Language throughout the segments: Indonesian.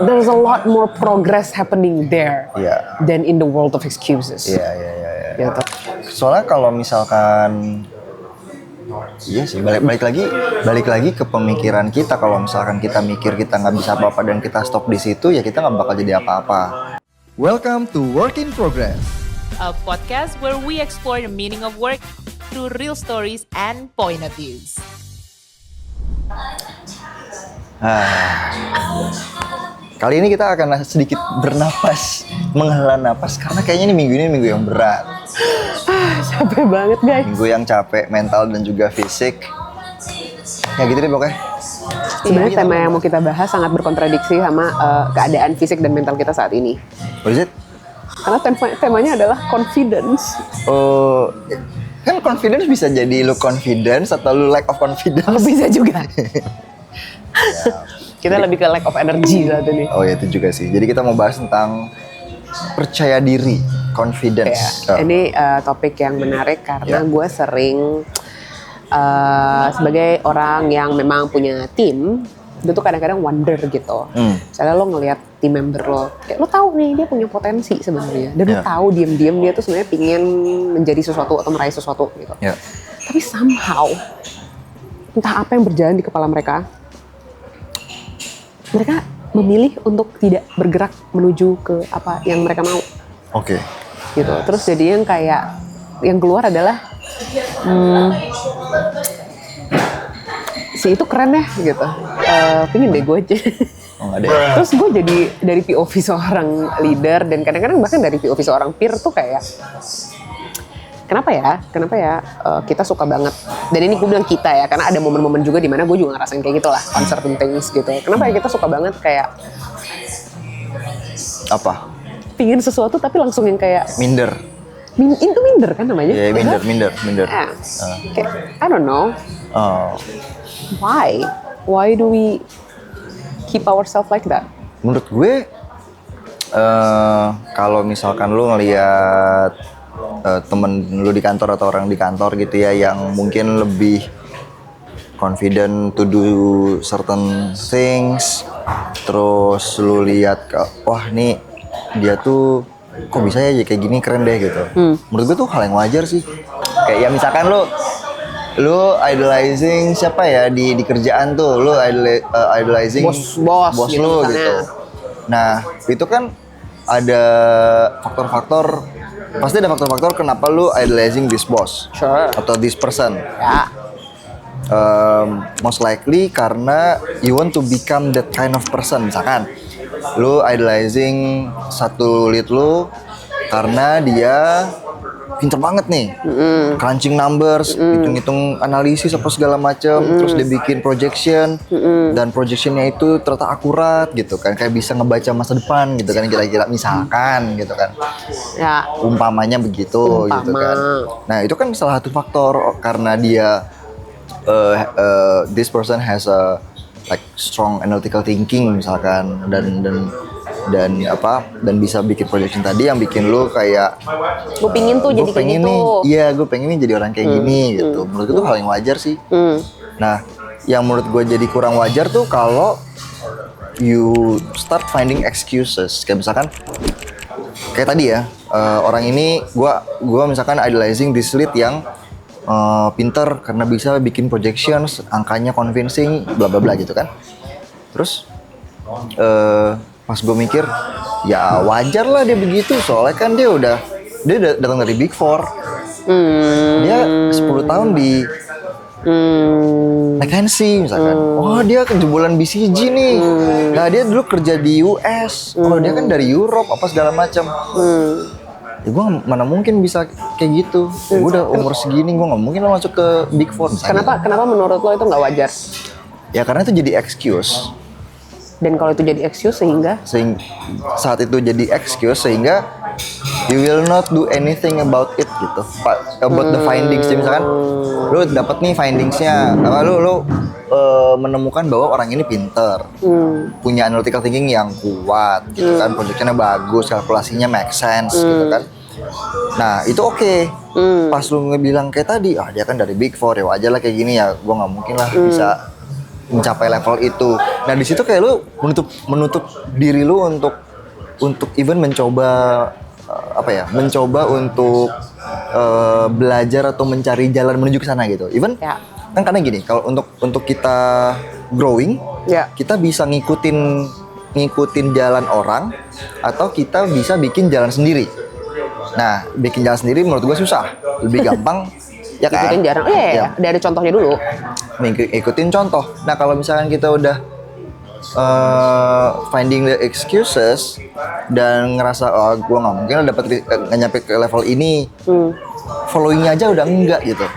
there's a lot more progress happening there than in the world of excuses. Gitu. Soalnya kalau misalkan iya sih, balik lagi ke pemikiran kita. Kalau misalkan kita mikir kita nggak bisa apa-apa dan kita stop di situ, ya kita nggak bakal jadi apa-apa. Welcome to Work in Progress, a podcast where we explore the meaning of work through real stories and point of views. Kali ini kita akan sedikit bernapas, menghela napas karena kayaknya minggu ini minggu yang berat. Capek banget guys. Minggu yang capek mental dan juga fisik. Ya gitu deh pokoknya. Sebenarnya tema yang mau kita bahas sangat berkontradiksi sama keadaan fisik dan mental kita saat ini. What is it? Karena temanya adalah confidence. Oh, kan confidence bisa jadi lu confidence atau lu lack of confidence. Oh, bisa juga. Kita lebih ke lack of energy saat ini. Oh ya itu juga sih. Jadi kita mau bahas tentang percaya diri, confidence. Ini topik yang menarik karena gue sering sebagai orang yang memang punya tim, itu tuh kadang-kadang wonder gitu. Misalnya lo ngelihat tim member lo, kayak lo tahu nih dia punya potensi sebenarnya, dan lo tahu diam-diam dia tuh sebenarnya pingin menjadi sesuatu atau meraih sesuatu gitu. Tapi somehow entah apa yang berjalan di kepala mereka memilih untuk tidak bergerak menuju ke apa yang mereka mau. Oke. Gitu. Terus jadi yang kayak yang keluar adalah si itu keren ya gitu. Pingin deh gue aja. Terus gue jadi dari POV seorang leader dan kadang-kadang bahkan dari POV seorang peer tuh kayak Kenapa ya kita suka banget, dan ini gue bilang kita ya, karena ada momen-momen juga dimana gue juga ngerasain kayak gitulah, on certain things gitu. Kenapa ya kita suka banget kayak apa? Pingin sesuatu tapi langsung yang kayak minder. Itu minder kan namanya? Iya, minder. Kayak, I don't know. Why do we keep ourselves like that? Menurut gue, kalau misalkan lu ngelihat temen lu di kantor atau orang di kantor gitu ya yang mungkin lebih confident to do certain things, terus lu lihat wah nih dia tuh kok bisa ya kayak gini, keren deh gitu. Menurut gue tuh hal yang wajar sih. Kayak ya misalkan lu idolizing siapa ya di kerjaan tuh, lu idolizing bos lu gitu. Nah itu kan ada faktor-faktor, pasti ada faktor-faktor kenapa lu idolizing this boss atau this person. Most likely karena you want to become that kind of person. Misalkan lu idolizing satu lead lu karena dia pinter banget nih, crunching numbers, hitung-hitung analisis apa segala macam, terus dia bikin projection, dan projectionnya itu ternyata akurat gitu kan, kayak bisa ngebaca masa depan gitu kan, kira-kira misalkan gitu kan, umpamanya begitu gitu kan. Nah itu kan salah satu faktor karena dia this person has a like strong analytical thinking misalkan, dan bisa bikin projection tadi yang bikin lu kayak gue pingin tuh jadi kayak gitu. Iya, gue pengen nih jadi orang kayak gini gitu. Menurut gue tuh hal yang wajar sih. Nah, yang menurut gue jadi kurang wajar tuh kalau you start finding excuses. Kayak misalkan kayak tadi ya, orang ini gue misalkan idolizing this lead yang pinter karena bisa bikin projections, angkanya convincing, bla bla bla gitu kan. Terus pas gue mikir, ya wajar lah dia begitu, soalnya kan dia datang dari Big Four. Dia 10 tahun di McKinsey misalkan. Oh dia kejebolan BCG nih. Nah dia dulu kerja di US. Oh dia kan dari Europe apa segala macam. Ya gue mana mungkin bisa kayak gitu. Gue udah umur segini, gue nggak mungkin masuk ke Big Four. Kenapa menurut lo itu nggak wajar? Ya karena itu jadi excuse. Dan kalau itu jadi excuse sehingga saat itu jadi excuse sehingga you will not do anything about it gitu, about the findings. Jadi misalkan lu dapat nih findingsnya, lu menemukan bahwa orang ini pinter, punya analytical thinking yang kuat gitu kan, projectionnya bagus, kalkulasinya make sense gitu kan. Nah itu oke. Pas lu ngebilang kayak tadi, dia kan dari Big Four ya wajar lah kayak gini ya, gua nggak mungkin lah bisa mencapai level itu. Nah di situ kayak lu menutup diri lu untuk even mencoba mencoba untuk belajar atau mencari jalan menuju ke sana gitu. Even kan karena gini, kalau untuk kita growing, kita bisa ngikutin jalan orang atau kita bisa bikin jalan sendiri. Nah, bikin jalan sendiri menurut gue susah, lebih gampang ya kan? Ikutin jarang, ada contohnya dulu. Ikutin contoh. Nah, kalau misalkan kita udah finding the excuses dan ngerasa gue nggak mungkin nggak nyampe ke level ini, followingnya aja udah enggak gitu.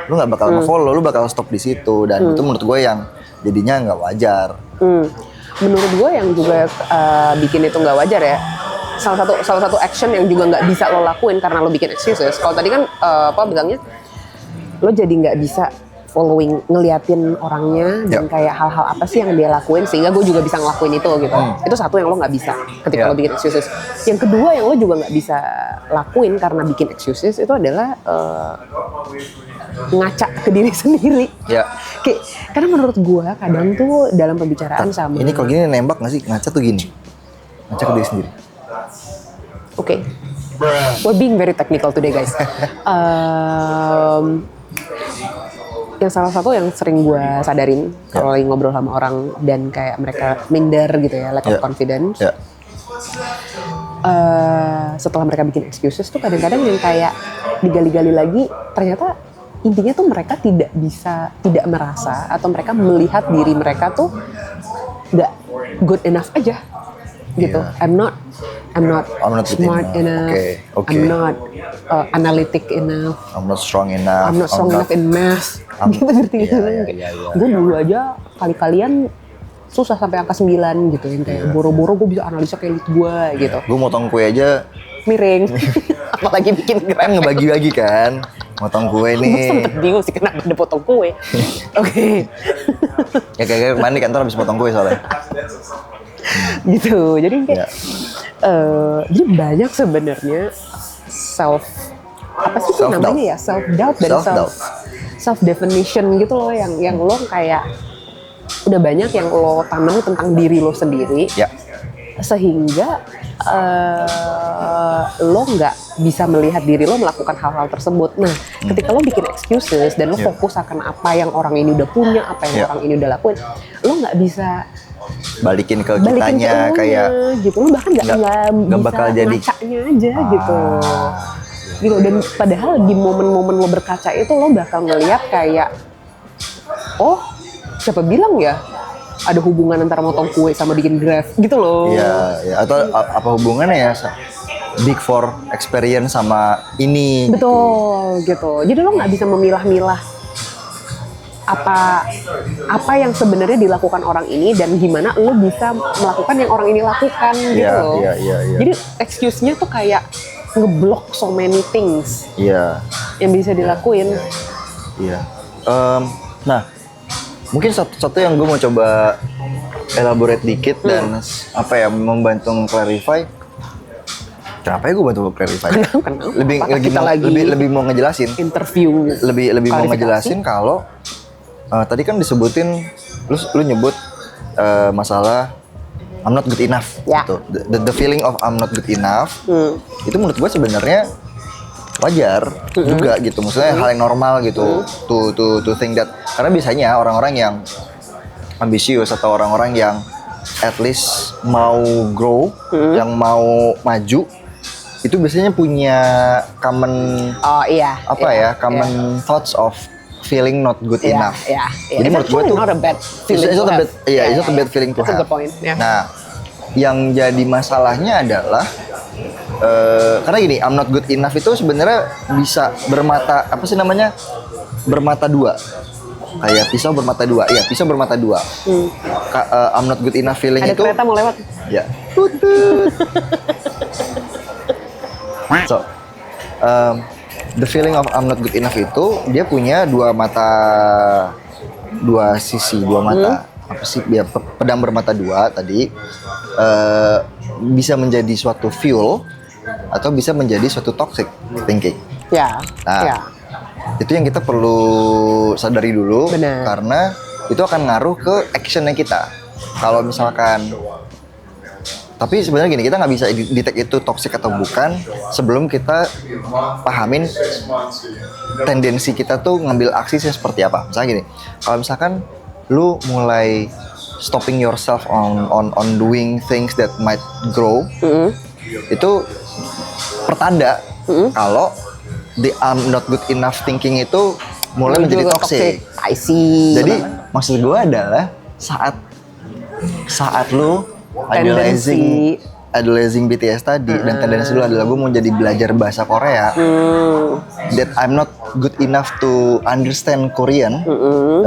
Lu nggak bakal nge-follow, lu bakal stop di situ dan itu menurut gue yang jadinya nggak wajar. Menurut gue yang juga bikin itu nggak wajar ya, salah satu action yang juga nggak bisa lo lakuin karena lo bikin excuses. Kalau tadi kan bilangnya lo jadi nggak bisa following, ngeliatin orangnya dan kayak hal-hal apa sih yang dia lakuin sehingga gue juga bisa ngelakuin itu gitu. Itu satu yang lo nggak bisa ketika lo bikin excuses. Yang kedua yang lo juga nggak bisa lakuin karena bikin excuses itu adalah ngaca ke diri sendiri. Kayak, karena menurut gue kadang tuh dalam pembicaraan sama ini kalau gini nembak nggak sih? Ngaca tuh gini, ngaca ke diri sendiri. Oke. We're being very technical today guys. Yang salah satu yang sering gue sadarin kalau lagi ngobrol sama orang dan kayak mereka minder gitu ya, lack of confidence. Setelah mereka bikin excuses tuh kadang-kadang yang kayak digali-gali lagi, ternyata intinya tuh mereka tidak merasa atau mereka melihat diri mereka tuh nggak good enough aja gitu. I'm not smart enough. I'm not analytic enough. I'm not strong enough. I'm not strong enough in math. Gitu ngerti gitu. Gue dulu aja kali-kalian susah sampai angka 9 gitu, yang kayak boro-boro gue bisa analisa kayak gue gitu. Gue motong kue aja miring. Apalagi bikin kan ngebagi-bagi kan. Motong kue nih. Gue sempet bingung sih kenapa ada potong kue. Oke. Ya kayak kemarin di kantor habis potong kue soalnya. Gitu. Jadi kayak jadi banyak sebenarnya self namanya ya, self doubt dan self definition gitu loh yang lo kayak udah banyak yang lo tanam tentang diri lo sendiri. Sehingga lo nggak bisa melihat diri lo melakukan hal-hal tersebut. Nah, ketika lo bikin excuses dan lo fokus akan apa yang orang ini udah punya, apa yang orang ini udah lakuin, lo nggak bisa balikin ke kitanya kayak gitu. Lo bahkan nggak bakal bisa jadi ngacanya aja gitu. Gitu, dan padahal di momen-momen lo berkaca itu lo bakal ngelihat kayak, oh siapa bilang ya ada hubungan antara motong kue sama bikin graph gitu loh. Iya. Atau apa hubungannya ya Big Four experience sama ini. Betul gitu. Jadi lo nggak bisa memilah-milah apa yang sebenarnya dilakukan orang ini dan gimana lo bisa melakukan yang orang ini lakukan gitu loh. Jadi excuse-nya tuh kayak ngeblok so many things. Yang bisa dilakuin. Nah, mungkin satu yang gue mau coba elaborate dikit dan membantu clarify. Kenapa ya gue bantu clarify? Lebih mau ngejelasin. Interview. Lebih mau ngejelasin kalau tadi kan disebutin, lu nyebut masalah I'm not good enough. Gitu. The feeling of I'm not good enough itu menurut gue sebenarnya wajar juga gitu, maksudnya hal yang normal gitu to think that, karena biasanya orang-orang yang ambisius atau orang-orang yang at least mau grow, yang mau maju itu biasanya punya common common thoughts of feeling not good enough. Jadi menurut gue tuh not a bad feeling. It's not a bad feeling to have. Nah, yang jadi masalahnya adalah karena gini, I'm not good enough itu sebenarnya bisa bermata dua. Kayak pisau bermata dua. Iya, pisau bermata dua. I'm not good enough feeling ada itu. Ada kereta mau lewat. Ya. So, the feeling of I'm not good enough itu dia punya dua sisi. Apa sih? Ya, pedang bermata dua tadi. Bisa menjadi suatu fuel atau bisa menjadi suatu toxic thinking. Itu yang kita perlu sadari dulu. Benar. Karena itu akan ngaruh ke actionnya kita. Kalau misalkan, tapi sebenarnya gini, kita nggak bisa detect itu toxic atau bukan sebelum kita pahamin tendensi kita tuh ngambil aksi seperti apa. Misalnya gini, kalau misalkan lu mulai stopping yourself on doing things that might grow, itu pertanda kalau the I'm not good enough thinking itu mulai menjadi toxic. I see. Jadi maksud gue adalah saat lu idolizing BTS tadi dan tendensi lu adalah gue mau jadi belajar bahasa Korea, that I'm not good enough to understand Korean,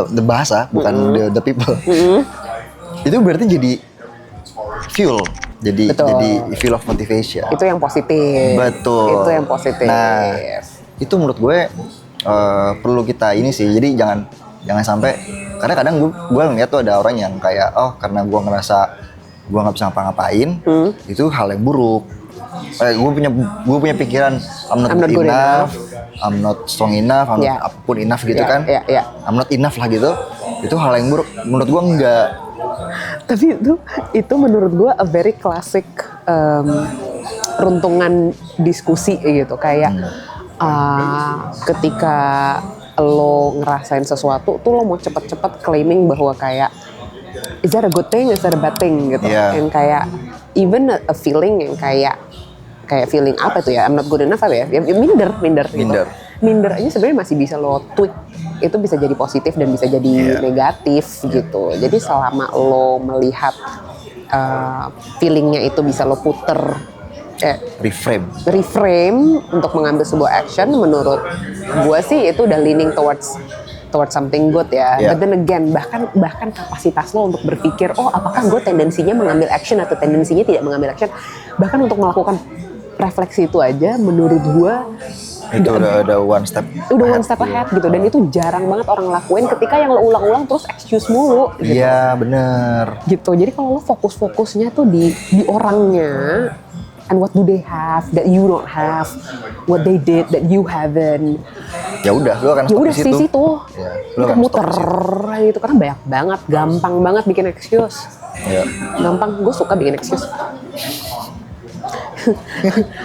the bahasa bukan the people, itu berarti jadi fuel, jadi fuel of motivation. Itu yang positif. Betul. Itu yang positif. Nah, itu menurut gue perlu kita ini sih. Jadi jangan sampai, karena kadang gue ngeliat tuh ada orang yang kayak, oh karena gue ngerasa gue nggak bisa ngapa-ngapain, itu hal yang buruk. Gue punya pikiran I'm not good enough, I'm not strong enough, I'm not apapun enough gitu kan. I'm not enough lah gitu. Itu hal yang buruk. Menurut gue enggak. Tapi itu menurut gue a very classic runtungan diskusi gitu, kayak ketika lo ngerasain sesuatu tuh lo mau cepet-cepet claiming bahwa kayak is that a good thing, is that a bad thing gitu. Yang kayak even a feeling yang kayak feeling apa itu ya, I'm not good enough apa ya, minder gitu. Minder aja sebenarnya masih bisa lo tweak, itu bisa jadi positif dan bisa jadi negatif gitu. Jadi selama lo melihat feelingnya itu bisa lo puter, reframe untuk mengambil sebuah action, menurut gue sih itu udah leaning towards something good ya. But then again, bahkan kapasitas lo untuk berpikir, oh apakah gue tendensinya mengambil action atau tendensinya tidak mengambil action, bahkan untuk melakukan refleksi itu aja menurut gue itu udah one step ahead gitu. Dan itu jarang banget orang lakuin ketika yang lo ulang-ulang terus excuse mulu gitu. Iya bener gitu. Jadi kalau lo fokusnya tuh di orangnya, and what do they have that you don't have, what they did that you haven't, ya udah lo akan stop di situ. Muter gitu, karena banyak banget, gampang banget bikin excuse. Gampang, gue suka bikin excuse.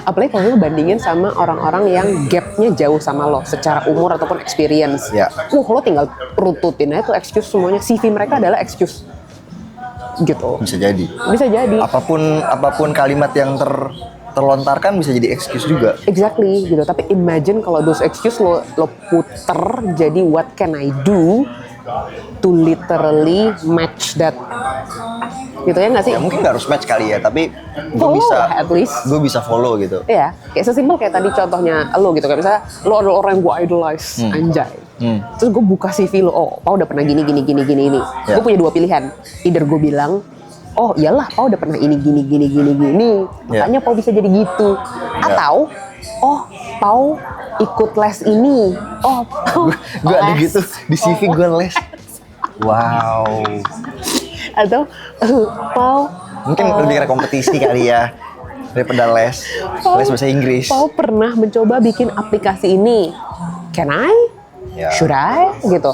Apalagi kalau lo bandingin sama orang-orang yang gapnya jauh sama lo secara umur ataupun experience. Lo tinggal rututin aja tuh excuse semuanya. CV mereka adalah excuse gitu. Bisa jadi. Apapun kalimat yang terlontarkan bisa jadi excuse juga. Exactly gitu. Tapi imagine kalau those excuse lo puter jadi what can I do to literally match that, gitu ya nggak sih? Ya mungkin nggak harus match kali ya, tapi gue bisa follow gitu. Iya, kayak sesimpel kayak tadi contohnya lo gitu, kayak misalnya lo adalah orang yang gue idolize, anjay. Terus gue buka CV lo, oh Pau udah pernah gini. Gue punya dua pilihan, either gue bilang, oh iyalah Pau udah pernah ini gini, makanya Pau bisa jadi gitu. Atau, oh Pau ikut les ini, oh Pau gue ada gitu di CV gue les. Wow. Atau Pau mungkin lebih kira kompetisi kali ya daripada les bahasa Inggris. Pau pernah mencoba bikin aplikasi ini, can I? Should I? Gitu.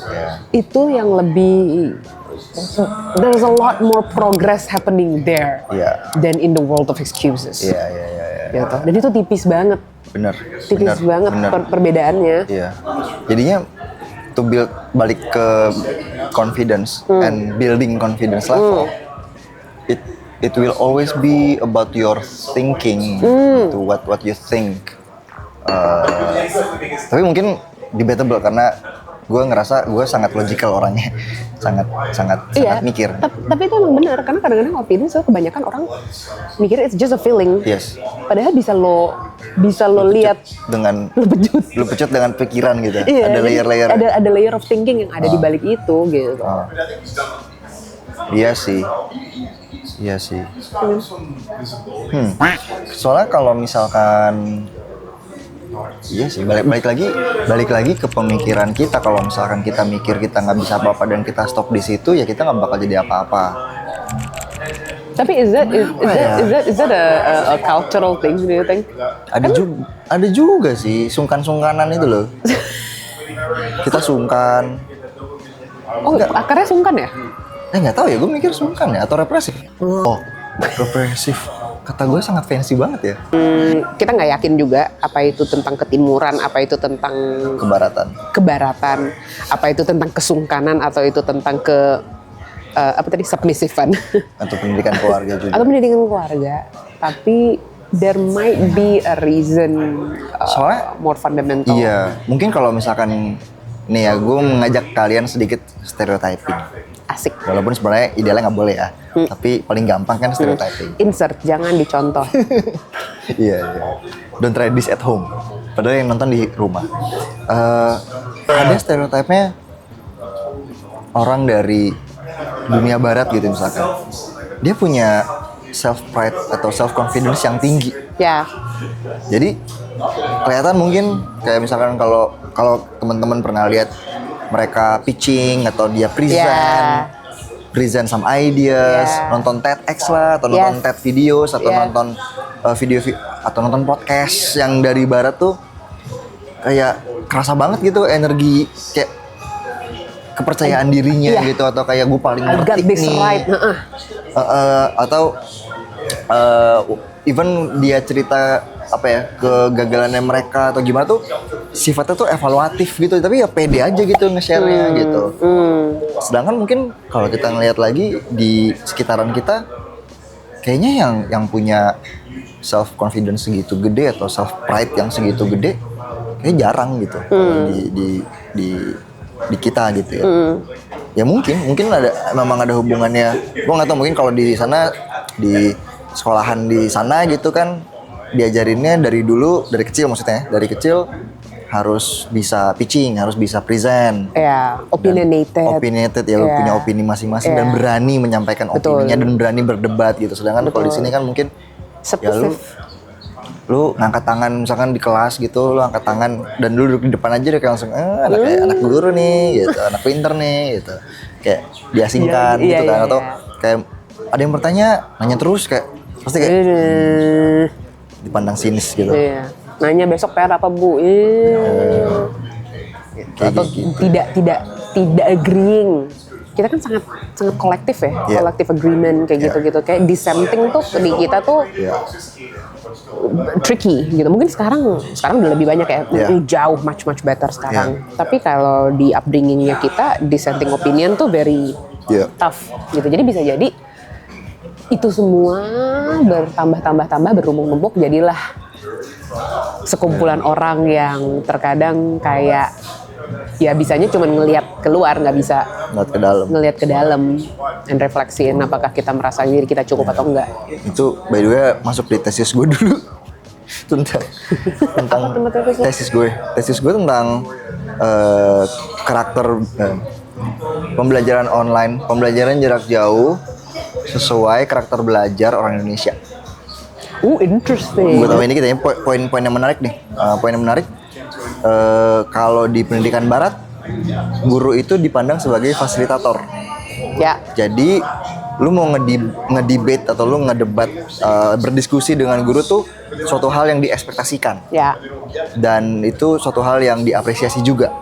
Itu yang lebih, there's a lot more progress happening there than in the world of excuses. Gitu. Dan itu tipis banget. Bener. Banget perbedaannya. Jadinya to build balik ke confidence and building confidence level. It will always be about your thinking, to what you think. Tapi mungkin debatable karena gue ngerasa gue sangat logical orangnya, sangat mikir. Tapi itu emang benar, karena kadang-kadang opini kebanyakan orang mikir it's just a feeling. Padahal bisa lo lihat dengan lo pecut dengan pikiran gitu. Ada layer-layer. Ada layer of thinking yang ada di balik itu gitu. Iya sih. Soalnya kalau misalkan balik lagi ke pemikiran kita. Kalau misalkan kita mikir kita nggak bisa apa-apa dan kita stop di situ, ya kita nggak bakal jadi apa-apa. Tapi is that a cultural thing, do you think? Ada juga sih sungkan-sungkanan itu loh. Kita sungkan. Oh, akarnya sungkan ya? Nggak tahu ya, gue mikir sungkan ya atau represif. Oh, represif. Kata gue sangat fancy banget ya. Kita nggak yakin juga apa itu tentang ketimuran, apa itu tentang kebaratan, apa itu tentang kesungkanan, atau itu tentang submisifan. Atau pendidikan keluarga juga. Atau pendidikan keluarga. Tapi there might be a reason Soalnya, more fundamental. Iya, mungkin kalau misalkan nih ya, gue mengajak kalian sedikit stereotyping. Asik. Walaupun sebenarnya idealnya nggak boleh ya, tapi paling gampang kan stereotyping. Insert, jangan dicontoh. Iya. Don't try this at home. Padahal yang nonton di rumah. Ada stereotipnya orang dari dunia barat gitu misalkan. Dia punya self pride atau self confidence yang tinggi. Ya. Jadi kelihatan mungkin kayak misalkan kalau teman-teman pernah lihat mereka pitching atau dia present some ideas, nonton TEDx lah atau nonton TED videos atau nonton video atau nonton podcast yang dari barat tuh kayak kerasa banget gitu energi kayak kepercayaan dirinya gitu atau kayak gue paling ngerti nih. Atau even dia cerita apa ya kegagalannya mereka atau gimana tuh sifatnya tuh evaluatif gitu tapi ya pede aja gitu nge-share-nya gitu. Sedangkan mungkin kalau kita ngelihat lagi di sekitaran kita kayaknya yang punya self confidence segitu gede atau self pride yang segitu gede kayak jarang gitu di kita gitu ya. Ya mungkin memang ada hubungannya. Gua nggak tahu mungkin kalau di sana di sekolahan di sana gitu kan diajarinnya dari kecil maksudnya dari kecil harus bisa pitching, harus bisa present. Ya, opinionated ya, lu punya opini masing-masing dan berani menyampaikan opininya dan berani berdebat gitu. Sedangkan kalau di sini kan mungkin ya lu ngangkat tangan misalkan di kelas gitu, lu angkat tangan dan lu duduk di depan aja deh kayak langsung anak guru nih gitu, anak pinter nih gitu. Kayak diasingkan gitu kan atau kayak ada yang bertanya, nanya terus kayak pasti kayak dipandang sinis gitu. Iya. Nanya besok PR apa Bu? Atau tidak agreeing. Kita kan sangat kolektif ya, kolektif agreement kayak gitu-gitu. Kayak dissenting tuh di kita tuh tricky gitu. Mungkin sekarang udah lebih banyak ya, jauh much better sekarang. Tapi kalau di upbringingnya kita, dissenting opinion tuh very tough gitu. Jadi bisa jadi itu semua bertambah berumbung-umbuk jadilah sekumpulan orang yang terkadang kayak ya bisanya cuma ngelihat keluar, nggak bisa ngelihat ke dalam dan refleksiin apakah kita merasa diri kita cukup atau enggak. Itu by the way masuk di tesis gue dulu tentang tesis gue tentang karakter pembelajaran online, pembelajaran jarak jauh sesuai karakter belajar orang Indonesia. Interesting. Gue tambahin dikit ya, poin-poin yang menarik nih. Poin yang menarik, kalau di pendidikan barat, guru itu dipandang sebagai fasilitator. Ya. Jadi, lu mau ngedebate atau lu ngedebat, berdiskusi dengan guru tuh suatu hal yang diekspektasikan. Ya. Dan itu suatu hal yang diapresiasi juga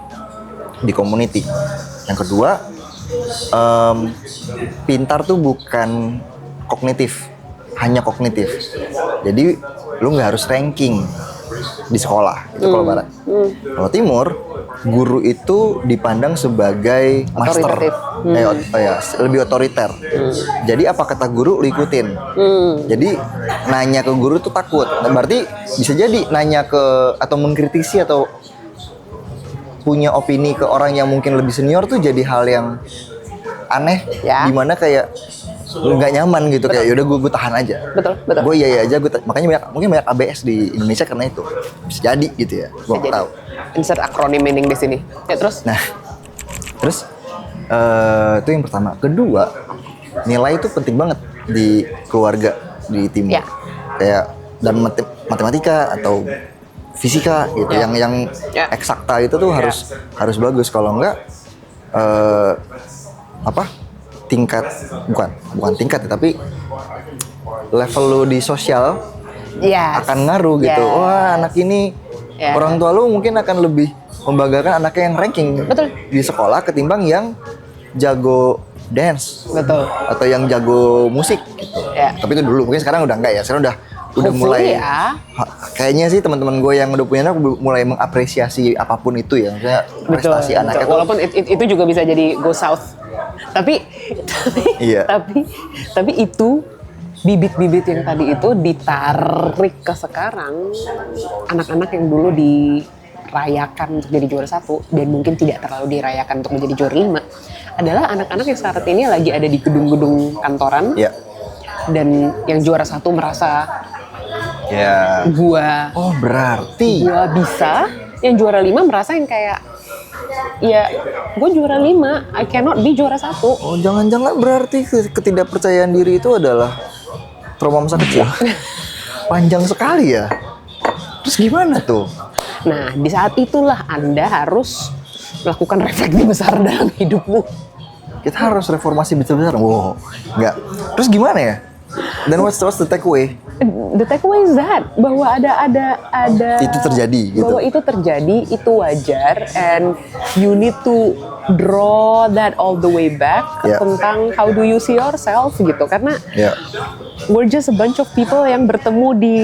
di community. Yang kedua, pintar tuh bukan kognitif, hanya kognitif. Jadi lu nggak harus ranking di sekolah itu kalau barat. Kalau timur, guru itu dipandang sebagai master, lebih otoriter. Jadi apa kata guru lu ikutin. Jadi nanya ke guru tuh takut. Nah, berarti bisa jadi nanya ke atau mengkritisi atau punya opini ke orang yang mungkin lebih senior tuh jadi hal yang aneh, dimana kayak nggak nyaman gitu. Betul. Kayak yaudah gue tahan aja. Betul. Gue iya aja. Makanya mungkin banyak ABS di Indonesia karena itu bisa jadi gitu ya. Gue nggak tahu. Insert akronim meaning di sini. Ya terus? Nah, itu yang pertama. Kedua, nilai itu penting banget di keluarga di timur. Ya. Kayak dan matematika atau fisika gitu. Yang eksakta itu tuh harus bagus. Kalau enggak tingkat bukan tingkat ya, tapi level lu di sosial akan ngaruh gitu. Wah, anak ini orang tua lu mungkin akan lebih membanggakan anaknya yang ranking di sekolah ketimbang yang jago dance Betul. atau yang jago musik gitu. Ya. Tapi itu dulu, mungkin sekarang udah enggak ya. Sekarang udah Hopefully mulai ya. kayaknya sih teman-teman gue yang udah punya anak mulai mengapresiasi apapun itu ya. Maksudnya prestasi Betul, anaknya betul. tuh. Walaupun itu juga bisa jadi go south. Tapi Iya. tapi itu bibit-bibit yang tadi itu ditarik ke sekarang, anak-anak yang dulu dirayakan untuk jadi juara 1 dan mungkin tidak terlalu dirayakan untuk menjadi juara 5 adalah anak-anak yang saat ini lagi ada di gedung-gedung kantoran. Iya. Dan yang juara 1 merasa Ya. gua Berarti bisa, yang juara 5 merasa yang kayak ya gue juara 5, I cannot be juara 1. jangan-jangan berarti ketidakpercayaan diri itu adalah trauma masa kecil. Panjang sekali ya. Terus gimana tuh? Nah, di saat itulah Anda harus melakukan refleksi besar dalam hidupmu. Kita harus reformasi besar-besar. Wow, enggak. Terus gimana ya? Dan what's the takeaway? The takeaway is that bahwa ada Itu terjadi gitu. bahwa itu terjadi, itu wajar, and you need to draw that all the way back Yeah. tentang how do you see yourself gitu, karena Ya. we're just a bunch of people yang bertemu di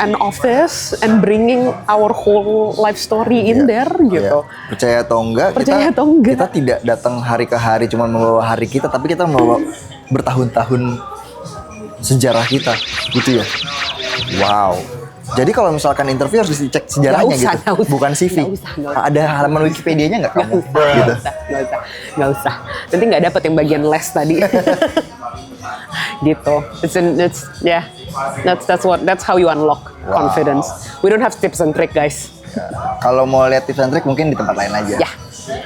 an office and bringing our whole life story in there gitu. Ya. Percaya atau enggak, Percaya atau enggak. kita tidak datang hari ke hari cuma membawa hari kita, tapi kita membawa bertahun-tahun sejarah kita, gitu ya. Wow. Jadi kalau misalkan interview harus dicek sejarahnya Nggak usah. bukan CV. Nggak usah. Ada halaman Wikipedia-nya nggak kamu? Gitu. Nggak usah. Nanti nggak dapet yang bagian les tadi. Gitu. That's how you unlock confidence. We don't have tips and trick, guys. Kalau mau lihat tips and trick mungkin di tempat lain aja. Ya,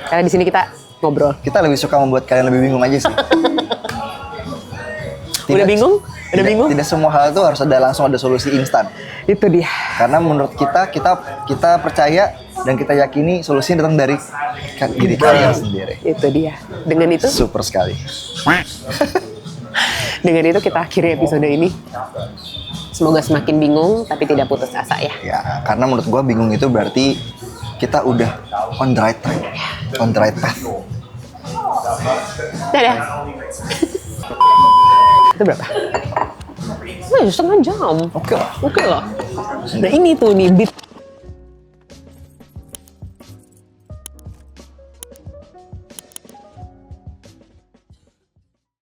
karena di sini kita ngobrol. Kita lebih suka membuat kalian lebih bingung aja sih. Udah bingung? Udah bingung? Tidak semua hal itu harus langsung ada solusi instan. Itu dia. Karena menurut kita percaya dan kita yakini solusinya datang dari diri kalian sendiri. Itu dia. Dengan itu, Super sekali. dengan itu kita akhiri episode ini. Semoga semakin bingung tapi tidak putus asa ya. Ya, karena menurut gua bingung itu berarti kita udah on the right track, on the right path. Dadah. Itu berapa? Nah, setengah jam. Oke lah. Oke lah. Nah ini tuh nih beat